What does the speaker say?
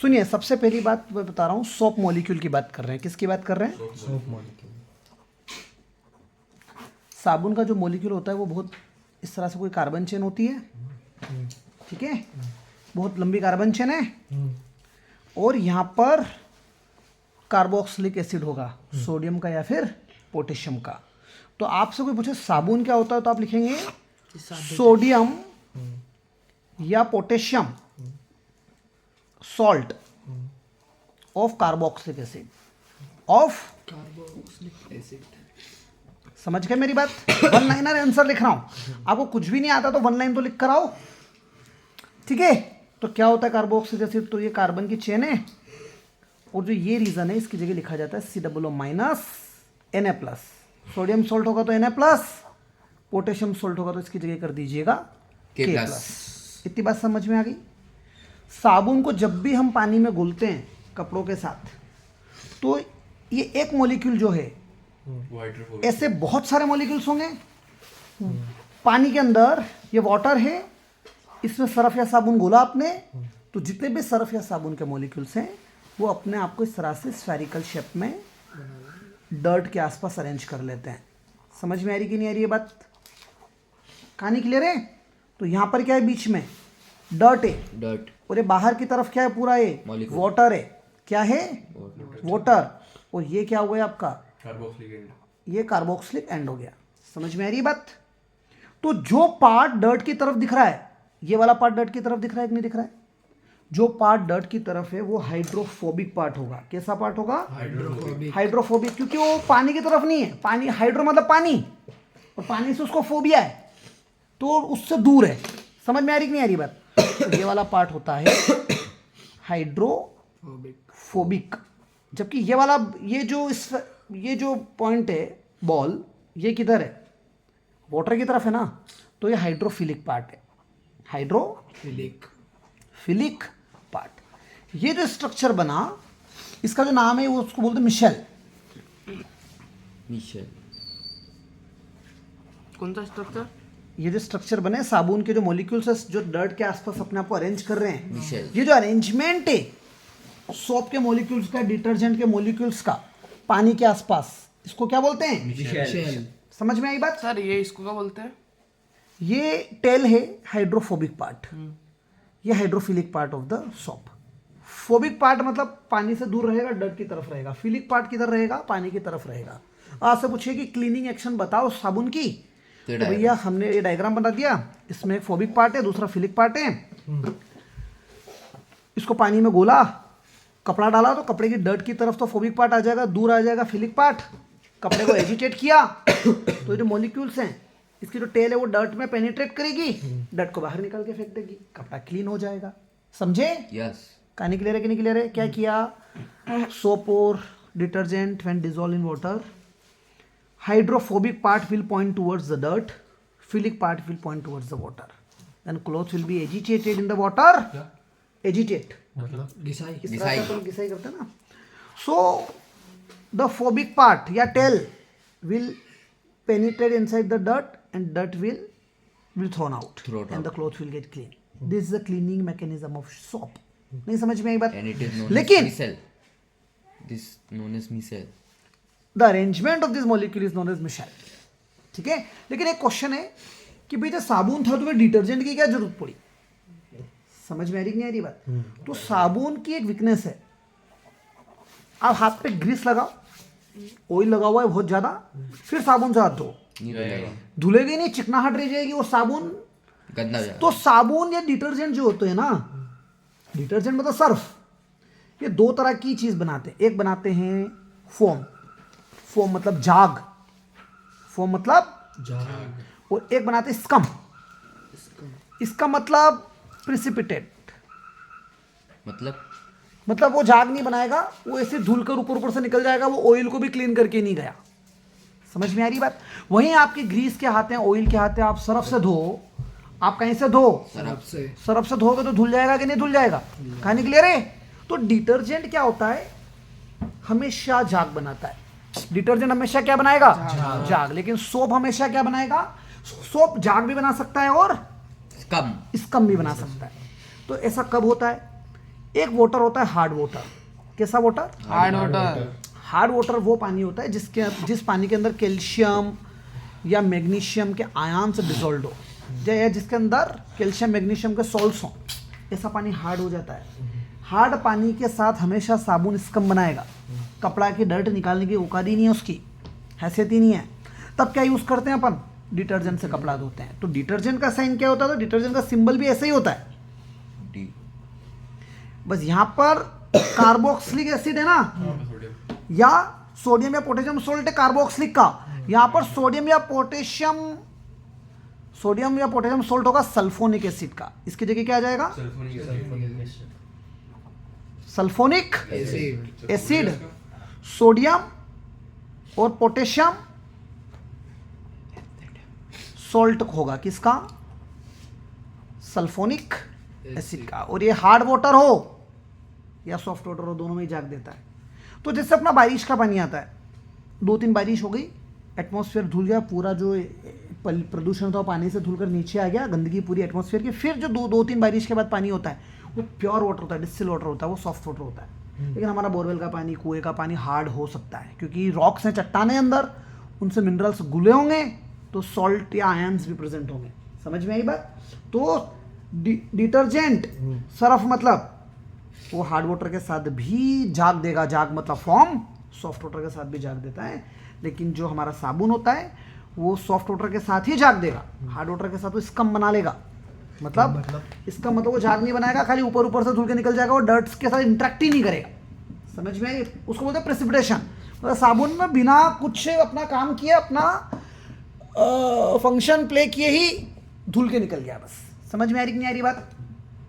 सुनिए, सबसे पहली बात मैं बता रहा हूँ, सोप मॉलिक्यूल की बात कर रहे हैं। किसकी बात कर रहे हैं? Soap molecule. साबुन का जो मॉलिक्यूल होता है वो बहुत इस तरह से कोई कार्बन चेन होती है, ठीक है, बहुत लंबी कार्बन चेन है, और यहाँ पर कार्बोक्सिलिक एसिड होगा, सोडियम का या फिर पोटेशियम का। तो आपसे कोई पूछे साबुन क्या होता है तो आप लिखेंगे सोडियम या potassium salt of carboxylic acid of carboxylic acid. समझ गए मेरी बात? वन लाइनर आंसर लिख रहा हूं, आपको कुछ भी नहीं आता तो वन लाइन तो लिख कर आओ, ठीक है। तो क्या होता है कार्बोक्सिलिक एसिड? तो ये कार्बन की चेन है, और जो ये रीजन है इसकी जगह लिखा जाता है COO minus Na+। Sodium salt होगा तो Na+, पोटेशियम सोल्ट होगा तो इसकी जगह कर दीजिएगा K+। इतनी बात समझ में आ गई? साबुन को जब भी हम पानी में घुलते हैं कपड़ों के साथ, तो ये एक मॉलिक्यूल जो है, ऐसे बहुत सारे मॉलिक्यूल्स होंगे पानी के अंदर। ये वाटर है, इसमें सर्फ या साबुन घोला आपने, तो जितने भी सर्फ या साबुन के मॉलिक्यूल्स हैं वो अपने आप को इस तरह से स्फेरिकल शेप में डर्ट के आसपास अरेंज कर लेते हैं। समझ में आ रही कि नहीं आ रही है बात? कहानी क्लियर है? तो यहाँ पर क्या है? बीच में डर्ट है, डर्ट, और ये बाहर की तरफ क्या है? पूरा ये वाटर है। क्या है? वाटर। और ये क्या हो गया आपका? Carboxylic and. ये कार्बोक्सिलिक एंड हो गया। समझ में आ रही है बात? तो जो पार्ट डर्ट की तरफ दिख रहा है, ये वाला पार्ट डर्ट की तरफ दिख रहा है कि नहीं दिख रहा है? जो पार्ट डर्ट की तरफ है वो हाइड्रोफोबिक पार्ट होगा। कैसा पार्ट होगा? हाइड्रोफोबिक, क्योंकि वो पानी की तरफ नहीं है। पानी, हाइड्रो मतलब पानी, और पानी से उसको फोबिया है, तो उससे दूर है। समझ में आ रही कि नहीं आ रही बात? तो ये वाला पार्ट होता है हाइड्रोफोबिक, जबकि ये वाला, ये जो पॉइंट है बॉल, ये किधर है? वाटर की तरफ है ना, तो ये हाइड्रोफिलिक पार्ट है। Hydrophilic part. ये जो स्ट्रक्चर बना, इसका जो नाम है वो उसको बोलते हैं मिशेल। कौन सा स्ट्रक्चर? ये जो स्ट्रक्चर बने साबुन के जो मॉलिक्यूल्स है जो डर्ट के आसपास अपने आप को अरेंज कर रहे हैं, मिशेल। ये जो अरेंजमेंट है सोप के मॉलिक्यूल्स का, डिटर्जेंट के मॉलिक्यूल्स का पानी के आसपास, इसको क्या बोलते हैं? मिशेल। समझ में आई बात? सर ये इसको क्या बोलते हैं? ये टेल है हाइड्रोफोबिक पार्ट, ये hydrophilic part of the soap. Phobic part मतलब पानी से दूर रहेगा, डर्ट की तरफ रहेगा। फिलिक पार्ट किधर रहेगा? पानी की तरफ रहेगा। आपसे पूछिए कि क्लीनिंग एक्शन बताओ साबुन की, तो भैया हमने ये डायग्राम बना दिया। इसमें एक फोबिक पार्ट है, दूसरा फिलिक पार्ट है। इसको पानी में घोला, कपड़ा डाला, तो कपड़े की डर्ट की तरफ तो फोबिक पार्ट आ जाएगा, दूर आ जाएगा फिलिक पार्ट। कपड़े को एजिटेट किया तो ये जो मॉलिक्यूल्स हैं, इसकी जो टेल है वो डर्ट में पेनिट्रेट करेगी, डर्ट को बाहर निकाल के फेंक देगी, कपड़ा क्लीन हो जाएगा। समझे? यस। कहानी क्लियर है कि नहीं क्लियर है? क्या किया? सोप और detergent when dissolve in water, hydrophobic part will point towards the dirt, philic part will point towards the water, then cloth will be agitated in the water. Agitate मतलब घिसाई। इस तरह से अपन घिसाई करते हैं ना। सो द फोबिक पार्ट या tail will penetrate inside the dirt and dirt will thrown out and the cloth will get clean. This is the cleaning mechanism of soap. नहीं समझ में आई बात? And it is known लेकिन as micelle. This known as micelle. the arrangement of this molecule is known as micelle. ठीक है? लेकिन एक question है कि भाई जब साबुन था तो फिर डिटर्जेंट की क्या जरूरत पड़ी? समझ में आ रही कि नहीं आ रही बात? तो साबुन की एक वीकनेस है, आप हाथ पे ग्रीस लगाओ, ऑयल लगा हुआ है बहुत ज्यादा, फिर साबुन से हाथ धो, नहीं धुलेगा, धुलेगी नहीं, चिकनाहट रह जाएगी, वो साबुन गंदा हो जाएगा। तो साबुन या डिटर्जेंट जो होते हैं ना, डिटर्जेंट मतलब सर्फ, ये दो तरह की चीज बनाते हैं। एक बनाते हैं फोम, फोम मतलब जाग, फोम मतलब जाग। और एक बनाते हैं स्कम, इसका मतलब प्रिसिपिटेट, मतलब वो जाग नहीं बनाएगा, वो ऐसे धुल कर ऊपर ऊपर से निकल जाएगा, वो ऑयल को भी क्लीन करके नहीं गया। समझ में आ रही बात? वहीं आपकी ग्रीस के हाथ हैं, ऑयल के हाथ हैं, आप सर्फ से धो, आप कहीं से धो, सर्फ से धोगे तो धुल जाएगा कि नहीं धुल जाएगा? कहानी क्लियर है? तो डिटर्जेंट क्या होता है? हमेशा जाग बनाता है। डिटर्जेंट हमेशा क्या बनाएगा? जाग। लेकिन सोप हमेशा क्या बनाएगा? सोप जाग भी बना सकता है और स्कम भी बना सकता है। तो ऐसा कब होता है? एक वाटर होता है हार्ड वाटर। कैसा water? Hard water. Hard water वो पानी होता है जिस पानी के अंदर कैल्शियम या मैग्नीशियम के आयन से डिजोल्व हो, या जिसके अंदर कैल्शियम मैग्नीशियम के सॉल्ट्स हों, ऐसा पानी हार्ड हो जाता है। हार्ड पानी के साथ हमेशा साबुन स्कम बनाएगा, कपड़ा की डर्ट निकालने की औकात ही नहीं है उसकी, हैसियत ही नहीं है। तब क्या यूज़ करते हैं अपन? डिटर्जेंट से कपड़ा धोते हैं। तो डिटर्जेंट का साइन क्या होता है? तो डिटर्जेंट का सिंबल भी ऐसा ही होता है। D. बस यहाँ पर कार्बोक्सिलिक एसिड है ना, सोडियम। या सोडियम या पोटेशियम सोल्ट है कार्बोक्सिलिक का। यहाँ पर सोडियम या पोटेशियम सोल्ट होगा सल्फोनिक एसिड का। इसकी जगह क्या आ जाएगा? Sulphonic acid. सोडियम और पोटेशियम सोल्ट होगा किसका? सल्फोनिक एसिड का। और ये हार्ड वाटर हो या सॉफ्ट वाटर हो, दोनों में ही जाग देता है। तो जैसे अपना बारिश का पानी आता है, 2-3 बारिश हो गई, एटमॉस्फेयर धुल गया, पूरा जो प्रदूषण था पानी से धुलकर नीचे आ गया, गंदगी पूरी एटमॉस्फेयर की। फिर जो 2-3 बारिश के बाद पानी होता है वो प्योर वाटर होता है, डिस्टिल वाटर होता है, वो सॉफ्ट वाटर होता है। लेकिन हमारा बोरवेल का पानी, कुएं का पानी हार्ड हो सकता है, क्योंकि रॉक्स हैं, चट्टाने अंदर, उनसे मिनरल्स घुले होंगे, तो सॉल्ट या आयंस भी प्रेजेंट होंगे। समझ में आई बात? तो डिटर्जेंट सर्फ मतलब वो हार्ड वाटर के साथ भी जाग देगा, जाग मतलब फॉर्म, सॉफ्ट वाटर के साथ भी जाग देता है। लेकिन जो हमारा साबुन होता है वो सॉफ्ट वाटर के साथ ही जाग देगा, हार्ड वाटर के साथ वो स्कम बना लेगा। मतलब इसका मतलब वो जाग नहीं बनाएगा, खाली ऊपर ऊपर से धुल के निकल जाएगा, वो डर्ट्स के साथ इंटरेक्ट ही नहीं करेगा। समझ में आई? उसको बोलते हैं प्रेसिपिटेशन। मतलब साबुन में बिना कुछ अपना काम किए, अपना फंक्शन प्ले किए ही धुल के निकल गया बस। समझ में आ रही कि नहीं आ रही बात?